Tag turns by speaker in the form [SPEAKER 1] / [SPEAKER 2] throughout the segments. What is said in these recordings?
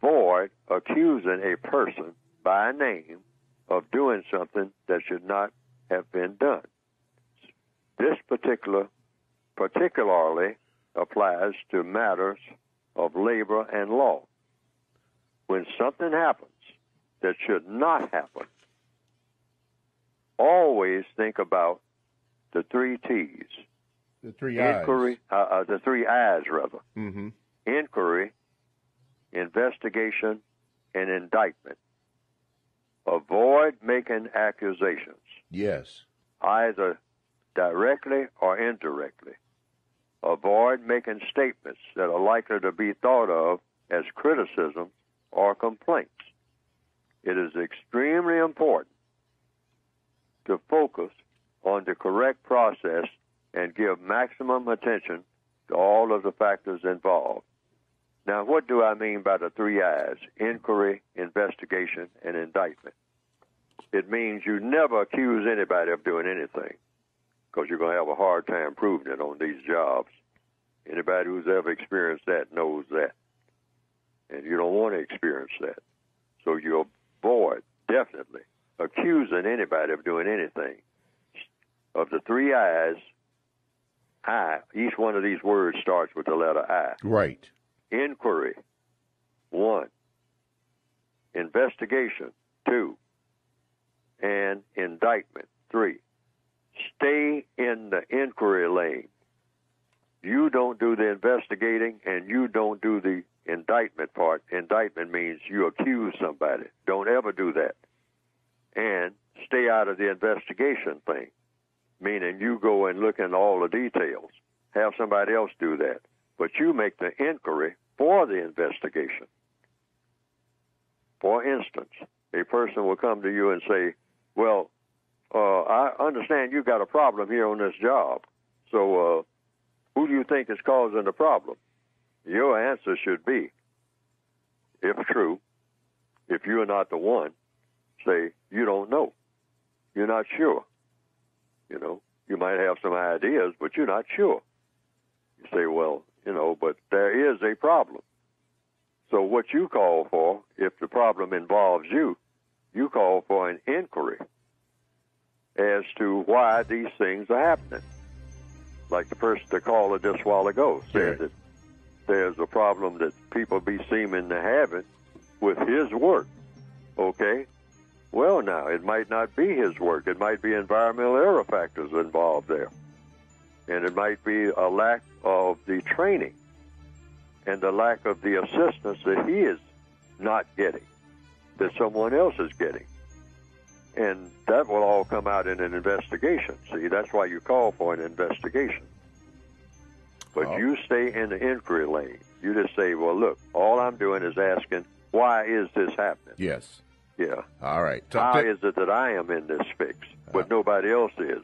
[SPEAKER 1] avoid accusing a person by name of doing something that should not have been done. This particularly applies to matters of labor and law. When something happens that should not happen, always think about the three T's.
[SPEAKER 2] The three
[SPEAKER 1] Inquiry,
[SPEAKER 2] I's.
[SPEAKER 1] The three I's, rather.
[SPEAKER 2] Mm-hmm.
[SPEAKER 1] Inquiry, investigation, and indictment. Avoid making accusations.
[SPEAKER 2] Yes.
[SPEAKER 1] Either directly or indirectly. Avoid making statements that are likely to be thought of as criticism or complaints. It is extremely important to focus on the correct process and give maximum attention to all of the factors involved. Now, what do I mean by the three I's? Inquiry, investigation, and indictment. It means you never accuse anybody of doing anything, because you're going to have a hard time proving it on these jobs. Anybody who's ever experienced that knows that. And you don't want to experience that. So you avoid, definitely, accusing anybody of doing anything. Of the three I's, each one of these words starts with the letter I.
[SPEAKER 2] Right.
[SPEAKER 1] Inquiry, 1. Investigation, 2. And indictment, 3. Stay in the inquiry lane. You don't do the investigating and you don't do the indictment part. Indictment means you accuse somebody. Don't ever do that. And stay out of the investigation thing, meaning you go and look into all the details. Have somebody else do that. But you make the inquiry for the investigation. For instance, a person will come to you and say, well, I understand you've got a problem here on this job. So who do you think is causing the problem? Your answer should be, if true, if you're not the one, say, you don't know. You're not sure. You know, you might have some ideas, but you're not sure. You say, well, but there is a problem. So what you call for, if the problem involves you, you call for an inquiry as to why these things are happening. Like the caller just a while ago said that there's a problem that people be seeming to have it with his work. Okay? Well, now, it might not be his work. It might be environmental error factors involved there. And it might be a lack of the training and the lack of the assistance that he is not getting, that someone else is getting. And that will all come out in an investigation. See, that's why you call for an investigation. But you stay in the inquiry lane. You just say, well, look, all I'm doing is asking, why is this happening?
[SPEAKER 2] Yes.
[SPEAKER 1] Yeah.
[SPEAKER 2] All right.
[SPEAKER 1] How is it that I am in this fix, but nobody else is?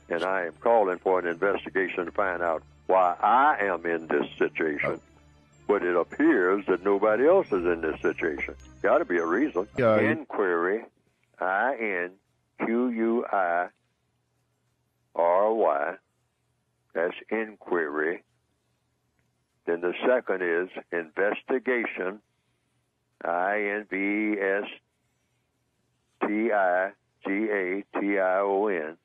[SPEAKER 1] And I am calling for an investigation to find out why I am in this situation. But it appears that nobody else is in this situation. Got to be a reason. Inquiry, INQUIRY. That's inquiry. Then the second is investigation, INVESTIGATION.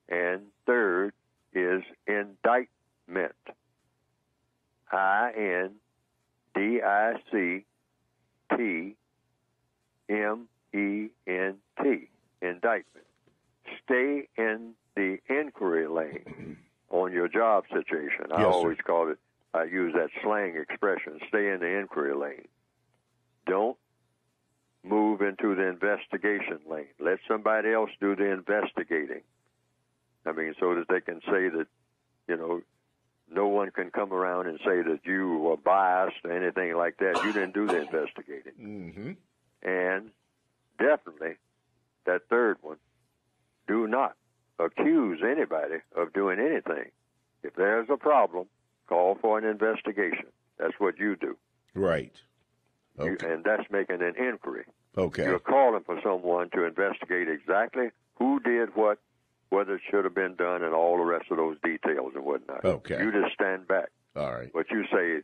[SPEAKER 1] And third is indictment, INDICTMENT, indictment. Stay in the inquiry lane on your job situation. I always call it, I use that slang expression, stay in the inquiry lane. Don't move into the investigation lane. Let somebody else do the investigating. I mean, so that they can say that, no one can come around and say that you were biased or anything like that. You didn't do the investigating.
[SPEAKER 2] Mm-hmm.
[SPEAKER 1] And definitely, that third one, do not accuse anybody of doing anything. If there's a problem, call for an investigation. That's what you do.
[SPEAKER 2] Right. Okay.
[SPEAKER 1] And that's making an inquiry.
[SPEAKER 2] Okay.
[SPEAKER 1] You're calling for someone to investigate exactly who did what, whether it should have been done, and all the rest of those details and whatnot.
[SPEAKER 2] Okay.
[SPEAKER 1] You just stand back.
[SPEAKER 2] All right.
[SPEAKER 1] But you say,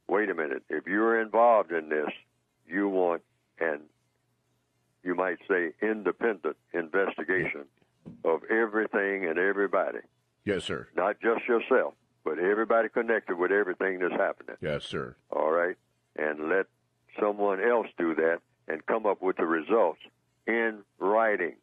[SPEAKER 1] wait a minute, if you're involved in in this, you want an, you might say, independent investigation of everything and everybody.
[SPEAKER 2] Yes, sir.
[SPEAKER 1] Not just yourself, but everybody connected with everything that's happening.
[SPEAKER 2] Yes, sir.
[SPEAKER 1] All right? And let someone else do that and come up with the results in writing.